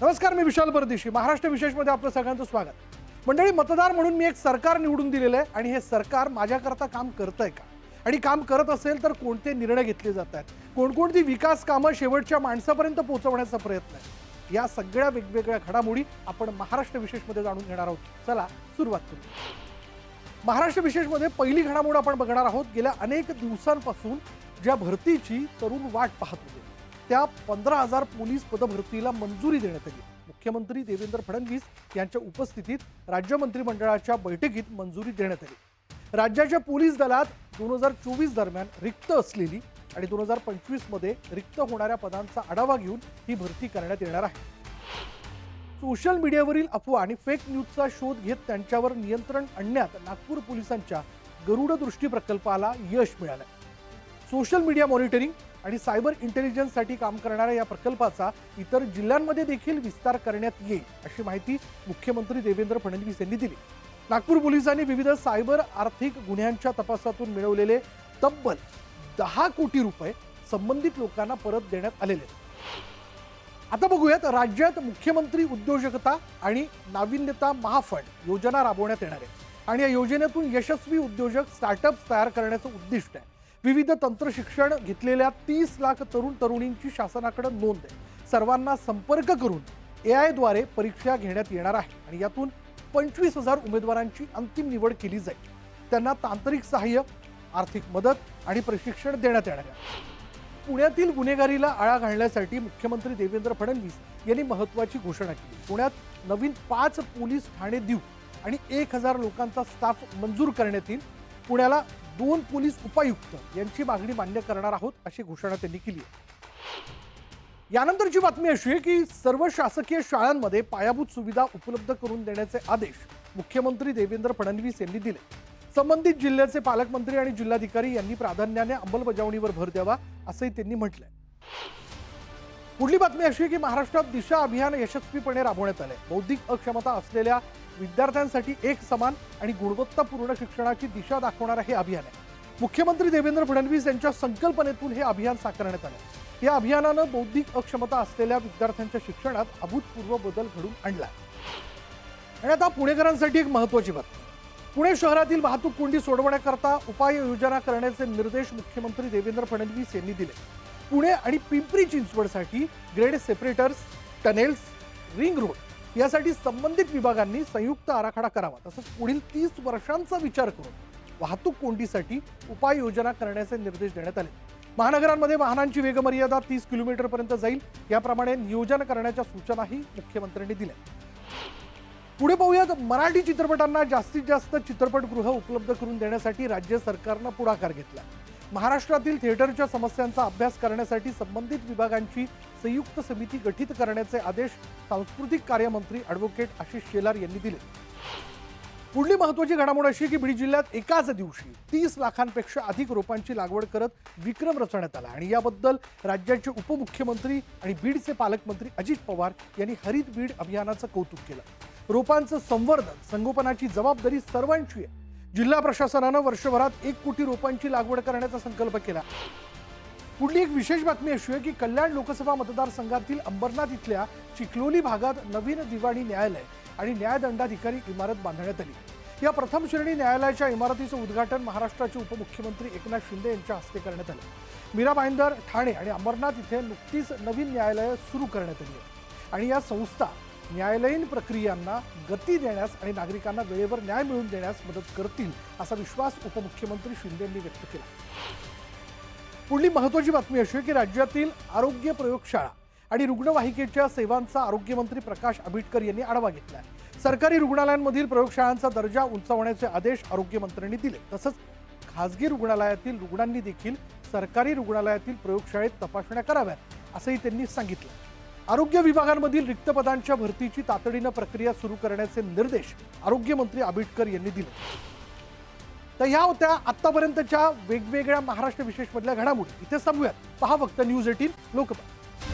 नमस्कार, मी विशाल परदेशी. महाराष्ट्र विशेषमध्ये आपलं सगळ्यांचं स्वागत. मंडळी, मतदार म्हणून मी एक सरकार निवडून दिलेलं आहे आणि हे सरकार माझ्याकरता काम करतंय का, आणि काम करत असेल तर कोणते निर्णय घेतले जात आहेत, कोणकोणती विकास कामं शेवटच्या माणसापर्यंत पोहोचवण्याचा प्रयत्न आहे, या सगळ्या वेगवेगळ्या घडामोडी आपण महाराष्ट्र विशेषमध्ये जाणून घेणार आहोत. चला सुरुवात करू. महाराष्ट्र विशेषमध्ये पहिली घडामोड आपण बघणार आहोत. गेल्या अनेक दिवसांपासून ज्या भरतीची तरुण वाट पाहत होते त्या 15,000 पोलीस पदभरतीला मंजुरी देण्यात आली. मुख्यमंत्री देवेंद्र फडणवीस यांच्या उपस्थितीत राज्य मंत्रिमंडळाच्या बैठकीत मंजुरी देण्यात आली. राज्याच्या पोलीस दलात 2024 दरम्यान रिक्त असलेली आणि 2025 मध्ये रिक्त होणाऱ्या पदांचा आढावा घेऊन ही भरती करण्यात येणार आहे. सोशल मीडियावरील अफवा आणि फेक न्यूजचा शोध घेत त्यांच्यावर नियंत्रण आणण्यात नागपूर पोलिसांच्या गरुड दृष्टी प्रकल्पाला यश मिळालं. सोशल मीडिया मॉनिटरिंग आणि सायबर इंटेलिजन्ससाठी काम करणाऱ्या या प्रकल्पाचा इतर जिल्ह्यांमध्ये देखील विस्तार करण्यात येईल, अशी माहिती मुख्यमंत्री देवेंद्र फडणवीस यांनी दिली. नागपूर पोलिसांनी विविध सायबर आर्थिक गुन्ह्यांच्या तपासातून मिळवलेले तब्बल 10 कोटी रुपये संबंधित लोकांना परत देण्यात आलेले. आता बघूयात, राज्यात मुख्यमंत्री उद्योजकता आणि नाविन्यता महाफंड योजना राबवण्यात येणार आहे आणि या योजनेतून यशस्वी उद्योजक स्टार्टअप्स तयार करण्याचं उद्दिष्ट आहे. विविध तंत्र शिक्षण घेतलेल्या 30 लाख तरुण तरुणींची शासनाकडे नोंद आहे. सर्वांना संपर्क करून AI द्वारे परीक्षा घेण्यात येणार आहे आणि यातून 25,000 उमेदवारांची अंतिम निवड केली जाईल. त्यांना तांत्रिक सहाय्य, आर्थिक मदत आणि प्रशिक्षण देण्यात येणार आहे. पुण्यातील गुन्हेगारीला आळा घालण्यासाठी मुख्यमंत्री देवेंद्र फडणवीस यांनी महत्त्वाची घोषणा केली. पुण्यात नवीन 5 पोलीस ठाणे देऊ आणि 1,000 लोकांचा स्टाफ मंजूर करण्यात येईल. पुण्याला 2 पोलीस उपायुक्त यांची मागणी मान्य करणार आहोत, अशी घोषणा त्यांनी केली आहे. यानंतरची बातमी अशी आहे की सर्व शासकीय शाळांमध्ये पायाभूत सुविधा उपलब्ध करून देण्याचे आदेश मुख्यमंत्री देवेंद्र फडणवीस यांनी दिले. संबंधित जिल्ह्याचे पालकमंत्री आणि जिल्हाधिकारी यांनी प्राधान्याने अंमलबजावणीवर भर द्यावा, असंही त्यांनी म्हटलंय. पुढली बातमी अशी आहे की महाराष्ट्रात दिशा अभियान यशस्वीपणे राबवण्यात आले. बौद्धिक अक्षमता असलेल्या विद्यार्थ्यांसाठी एक समान आणि गुणवत्तापूर्ण शिक्षणाची दिशा दाखवणारे हे अभियान आहे. मुख्यमंत्री देवेंद्र फडणवीस यांच्या संकल्पनेतून हे अभियान साकारण्यात आलं. या अभियानानं बौद्धिक अक्षमता असलेल्या विद्यार्थ्यांच्या शिक्षणात अभूतपूर्व बदल घडून आणला. आणि आता पुणेकरांसाठी एक महत्त्वाची बातमी. पुणे शहरातील वाहतूक कोंडी सोडवण्याकरता उपाययोजना करण्याचे निर्देश मुख्यमंत्री देवेंद्र फडणवीस यांनी दिले. पुणे आणि पिंपरी चिंचवडसाठी grade separators, tunnels, ring road यासाठी संबंधित विभागांनी संयुक्त आराखडा करावा. तसंच पुढील 30 वर्षांचा विचार करून वाहतूक कोंडीसाठी उपाययोजना करण्याचे निर्देश देण्यात आले. महानगरांमध्ये वाहनांची वेगमर्यादा 30 किलोमीटरपर्यंत जाईल, याप्रमाणे नियोजन करण्याच्या सूचनाही मुख्यमंत्र्यांनी दिल्या. पुढे पाहूयात, मराठी चित्रपटांना जास्तीत जास्त चित्रपटगृह उपलब्ध करून देण्यासाठी राज्य सरकारनं पुढाकार घेतला. महाराष्ट्रातील थिएटरच्या समस्यांचा अभ्यास करण्यासाठी संबंधित विभागांची संयुक्त समिती गठीत करण्याचे आदेश सांस्कृतिक कार्यमंत्री ॲडव्होकेट आशिष शेलार यांनी दिले. पुढली महत्त्वाची घडामोड अशी की बीड जिल्ह्यात एकाच दिवशी 30 लाखांपेक्षा अधिक रोपांची लागवड करत विक्रम रचण्यात आला आणि याबद्दल राज्याचे उपमुख्यमंत्री आणि बीडचे पालकमंत्री अजित पवार यांनी हरित बीड अभियानाचं कौतुक केलं. रोपांचं संवर्धन, संगोपनाची जबाबदारी सर्वांची आहे. जिल्हा प्रशासनानं वर्षभरात 1 कोटी रोपांची लागवड करण्याचा संकल्प केला. पुढली एक विशेष बातमी अशी आहे की कल्याण लोकसभा मतदारसंघातील अंबरनाथ इथल्या चिखलोली भागात नवीन दिवाणी न्यायालय आणि न्यायदंडाधिकारी इमारत बांधण्यात आली. या प्रथम श्रेणी न्यायालयाच्या इमारतीचं उद्घाटन महाराष्ट्राचे उपमुख्यमंत्री एकनाथ शिंदे यांच्या हस्ते करण्यात आलं. मीरा भाईंदर, ठाणे आणि अंबरनाथ इथे नुकतीच नवीन न्यायालयं सुरू करण्यात आली आहेत आणि या संस्था न्यायालयीन प्रक्रियांना गती देण्यास आणि नागरिकांना वेळेवर न्याय मिळवून देण्यास मदत करतील, असा विश्वास उपमुख्यमंत्री शिंदे यांनी व्यक्त केला. पुढली महत्त्वाची बातमी अशी आहे की राज्यातील आरोग्य प्रयोगशाळा आणि रुग्णवाहिकेच्या सेवांचा आरोग्यमंत्री प्रकाश आंबेडकर यांनी आढावा घेतला. सरकारी रुग्णालयांमधील प्रयोगशाळांचा दर्जा उंचावण्याचे आदेश आरोग्यमंत्र्यांनी दिले. तसंच खासगी रुग्णालयातील रुग्णांनी देखील सरकारी रुग्णालयातील प्रयोगशाळेत तपासण्या कराव्यात, असंही त्यांनी सांगितलं. आरोग्य विभागांमधील रिक्त पदांच्या भरतीची तातडीनं प्रक्रिया सुरू करण्याचे निर्देश आरोग्यमंत्री आंबेडकर यांनी दिले. तर ह्या होत्या आतापर्यंतच्या वेगवेगळ्या महाराष्ट्र विशेषमधल्या घडामोडी. इथे थांबूयात. पहा फक्त न्यूज 18 लोकमत.